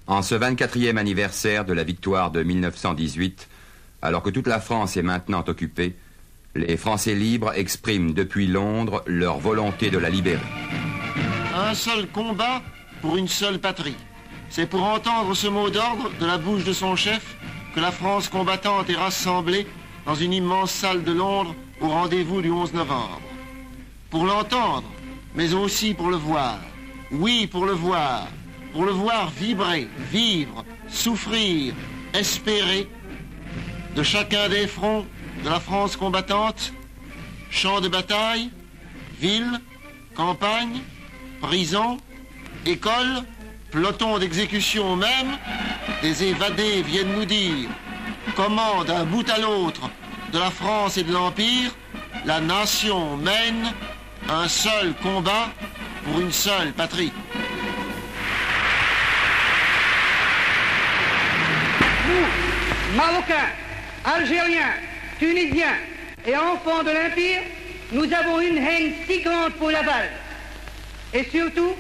En ce 24e anniversaire de la victoire de 1918, alors que toute la France est maintenant occupée, les Français libres expriment depuis Londres leur volonté de la libérer. Un seul combat pour une seule patrie. C'est pour entendre ce mot d'ordre de la bouche de son chef que la France combattante est rassemblée dans une immense salle de Londres au rendez-vous du 11 novembre. Pour l'entendre, mais aussi pour le voir. Oui, pour le voir vibrer, vivre, souffrir, espérer de chacun des fronts de la France combattante, champs de bataille, villes, campagnes, prisons, écoles, pelotons d'exécution même, des évadés viennent nous dire comment d'un bout à l'autre de la France et de l'Empire, la nation mène un seul combat pour une seule patrie. Nous, Marocains, Algériens, Tunisiens et enfants de l'Empire, nous avons une haine si grande pour Laval. Et surtout,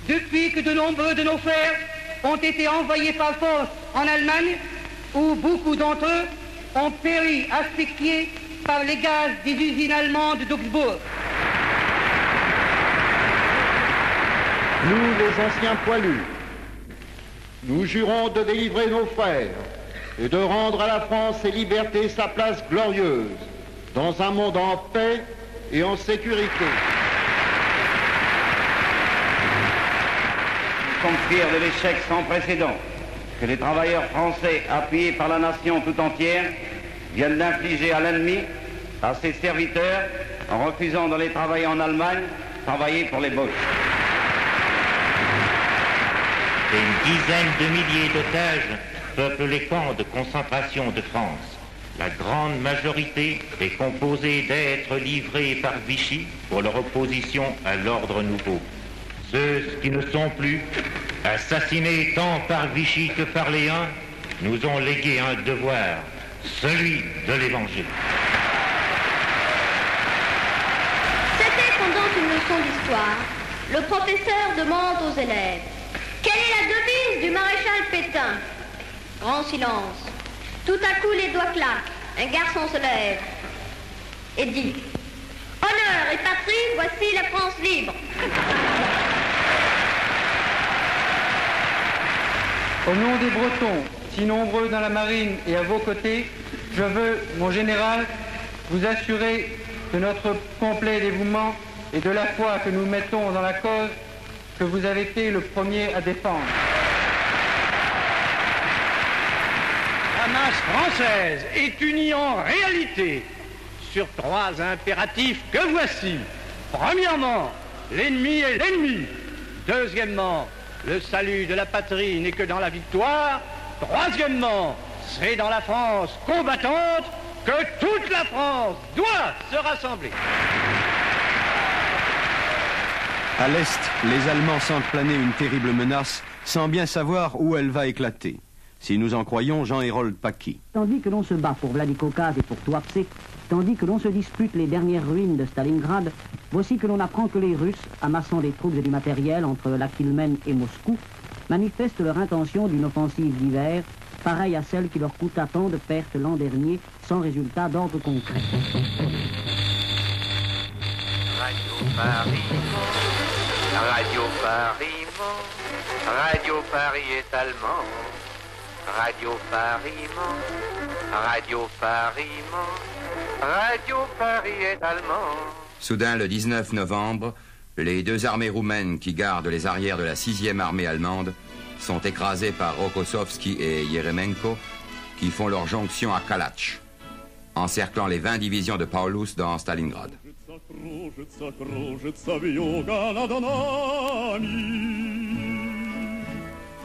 depuis que de nombreux de nos frères ont été envoyés par force en Allemagne, où beaucoup d'entre eux ont péri asphyxiés par les gaz des usines allemandes d'Augsbourg. Nous, les anciens poilus, nous jurons de délivrer nos frères et de rendre à la France et liberté sa place glorieuse dans un monde en paix et en sécurité. Nous sommes fiers de l'échec sans précédent que les travailleurs français, appuyés par la nation tout entière, viennent d'infliger à l'ennemi, à ses serviteurs, en refusant d'aller travailler en Allemagne, travailler pour les Boches. Une dizaine de milliers d'otages peuplent les camps de concentration de France. La grande majorité est composée d'êtres livrés par Vichy pour leur opposition à l'ordre nouveau. Ceux qui ne sont plus, assassinés tant par Vichy que par les Huns, nous ont légué un devoir, celui de l'Évangile. C'était pendant une leçon d'histoire. Le professeur demande aux élèves: quelle est la devise du maréchal Pétain? Grand silence. Tout à coup, les doigts claquent. Un garçon se lève et dit: honneur et patrie, voici la France libre. Au nom des Bretons, si nombreux dans la marine et à vos côtés, je veux, mon général, vous assurer de notre complet dévouement et de la foi que nous mettons dans la cause que vous avez été le premier à défendre. La masse française est unie en réalité sur trois impératifs que voici. Premièrement, l'ennemi est l'ennemi. Deuxièmement, le salut de la patrie n'est que dans la victoire. Troisièmement, c'est dans la France combattante que toute la France doit se rassembler. À l'Est, les Allemands sentent planer une terrible menace sans bien savoir où elle va éclater. Si nous en croyons Jean-Hérold Paquis. Tandis que l'on se bat pour Vladikavkaz et pour Tuapse, tandis que l'on se dispute les dernières ruines de Stalingrad, voici que l'on apprend que les Russes, amassant des troupes et du matériel entre l'Akhilmen et Moscou, manifestent leur intention d'une offensive d'hiver, pareille à celle qui leur coûta tant de pertes l'an dernier, sans résultat d'ordre concret. Radio Paris, Radio Paris, Radio Paris est allemand. Radio Paris, Radio Paris, Radio Paris est allemand. Soudain, le 19 novembre, les deux armées roumaines qui gardent les arrières de la 6e armée allemande sont écrasées par Rokossovski et Yeremenko qui font leur jonction à Kalach, encerclant les 20 divisions de Paulus dans Stalingrad.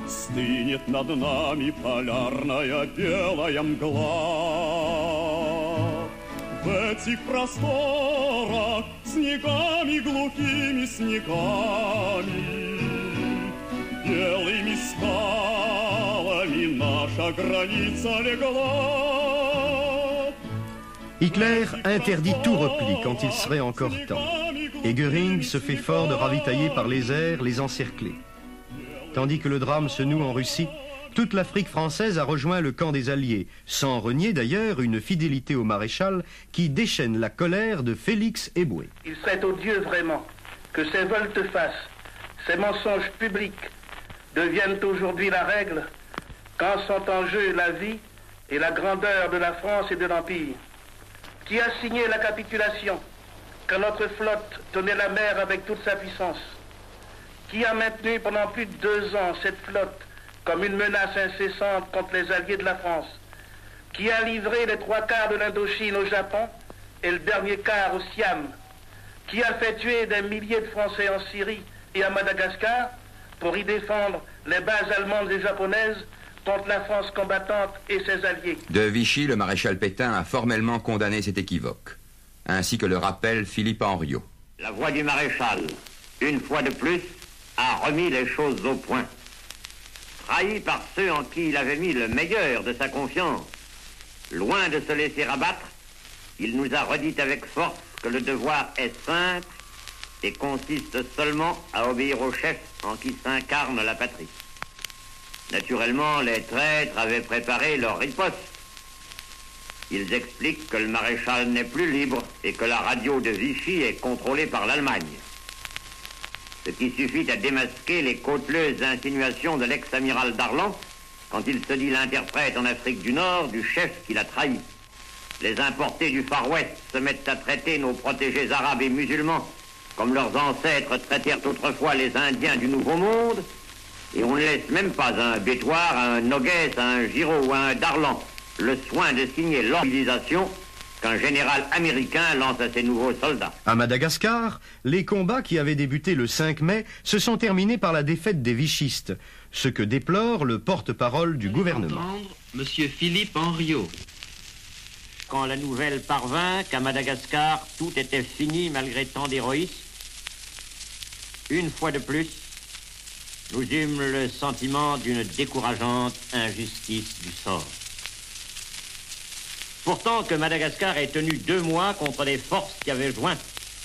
Стынет над нами полярная белая мгла. В этих просторах снегами, глухими снегами, белыми скалами наша граница легла. Hitler interdit tout repli quand il serait encore temps. Et Göring se fait fort de ravitailler par les airs les encerclés. Tandis que le drame se noue en Russie, Toute l'Afrique française a rejoint le camp des Alliés, sans renier d'ailleurs une fidélité au maréchal qui déchaîne la colère de Félix Éboué. Il serait odieux vraiment que ces volte-face, ces mensonges publics deviennent aujourd'hui la règle quand sont en jeu la vie et la grandeur de la France et de l'Empire. Qui a signé la capitulation quand notre flotte tenait la mer avec toute sa puissance? Qui a maintenu pendant plus de 2 ans cette flotte comme une menace incessante contre les alliés de la France? Qui a livré les 3/4 de l'Indochine au Japon et le dernier quart au Siam? Qui a fait tuer des milliers de Français en Syrie et à Madagascar pour y défendre les bases allemandes et japonaises contre la France combattante et ses alliés? De Vichy, le maréchal Pétain a formellement condamné cet équivoque, ainsi que le rappelle Philippe Henriot. La voix du maréchal, une fois de plus, a remis les choses au point. Trahi par ceux en qui il avait mis le meilleur de sa confiance, loin de se laisser abattre, il nous a redit avec force que le devoir est simple et consiste seulement à obéir au chef en qui s'incarne la patrie. Naturellement, les traîtres avaient préparé leur riposte. Ils expliquent que le maréchal n'est plus libre et que la radio de Vichy est contrôlée par l'Allemagne. Ce qui suffit à démasquer les cauteleuses insinuations de l'ex-amiral Darlan quand il se dit l'interprète en Afrique du Nord du chef qui l'a trahi. Les importés du Far West se mettent à traiter nos protégés arabes et musulmans comme leurs ancêtres traitèrent autrefois les Indiens du Nouveau Monde, et on ne laisse même pas à un Bétoir, à un Noguès, à un Giraud ou à un Darlan le soin de signer l'organisation qu'un général américain lance à ses nouveaux soldats. À Madagascar, les combats qui avaient débuté le 5 mai se sont terminés par la défaite des vichistes, ce que déplore le porte-parole du gouvernement. Monsieur Philippe Henriot. Quand la nouvelle parvint qu'à Madagascar tout était fini malgré tant d'héroïsme, une fois de plus, nous eûmes le sentiment d'une décourageante injustice du sort. Pourtant que Madagascar ait tenu 2 mois contre des forces qui avaient joint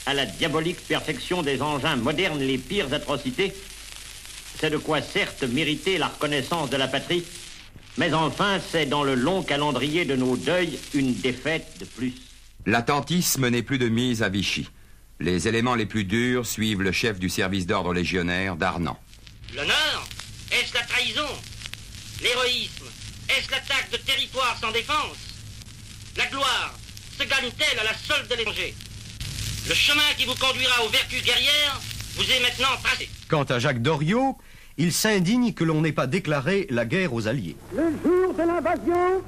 à la diabolique perfection des engins modernes les pires atrocités, c'est de quoi certes mériter la reconnaissance de la patrie, mais enfin c'est dans le long calendrier de nos deuils une défaite de plus. L'attentisme n'est plus de mise à Vichy. Les éléments les plus durs suivent le chef du service d'ordre légionnaire, Darnan. L'honneur? Est-ce la trahison? L'héroïsme? Est-ce l'attaque de territoire sans défense? La gloire se gagne-t-elle à la solde de l'étranger? Le chemin qui vous conduira aux vertus guerrières vous est maintenant tracé. Quant à Jacques Doriot, il s'indigne que l'on n'ait pas déclaré la guerre aux Alliés. Le jour de l'invasion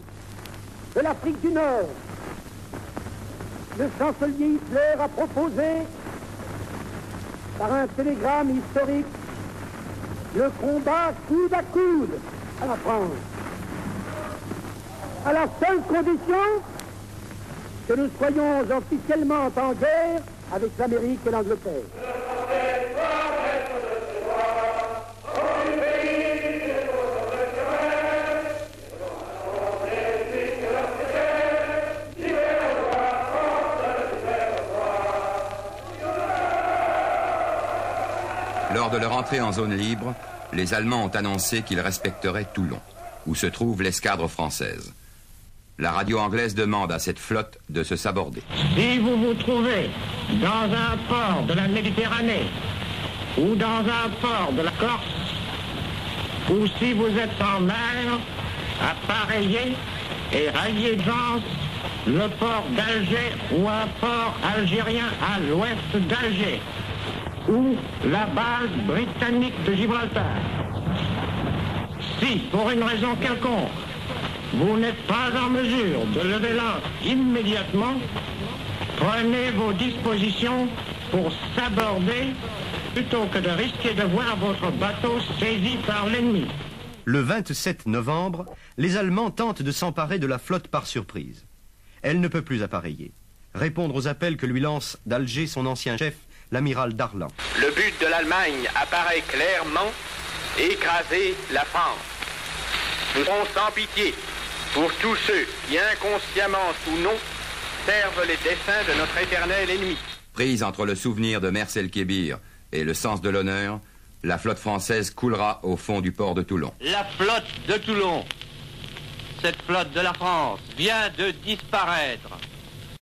de l'Afrique du Nord, le chancelier Hitler a proposé, par un télégramme historique, le combat coude à coude à la France, à la seule condition que nous soyons officiellement en guerre avec l'Amérique et l'Angleterre. Lors de leur entrée en zone libre, les Allemands ont annoncé qu'ils respecteraient Toulon, où se trouve l'escadre française. La radio anglaise demande à cette flotte de se saborder. Si vous vous trouvez dans un port de la Méditerranée ou dans un port de la Corse, ou si vous êtes en mer, appareillez et ralliez d'avance le port d'Alger ou un port algérien à l'ouest d'Alger, ou la base britannique de Gibraltar. Si, pour une raison quelconque, vous n'êtes pas en mesure de lever l'ancre immédiatement, prenez vos dispositions pour s'aborder plutôt que de risquer de voir votre bateau saisi par l'ennemi. Le 27 novembre, les Allemands tentent de s'emparer de la flotte par surprise. Elle ne peut plus appareiller. Répondre aux appels que lui lance d'Alger son ancien chef, l'amiral Darlan. Le but de l'Allemagne apparaît clairement, écraser la France. Nous serons sans pitié pour tous ceux qui, inconsciemment ou non, servent les desseins de notre éternel ennemi. Prise entre le souvenir de Mers el-Kébir et le sens de l'honneur, la flotte française coulera au fond du port de Toulon. La flotte de Toulon, cette flotte de la France, vient de disparaître.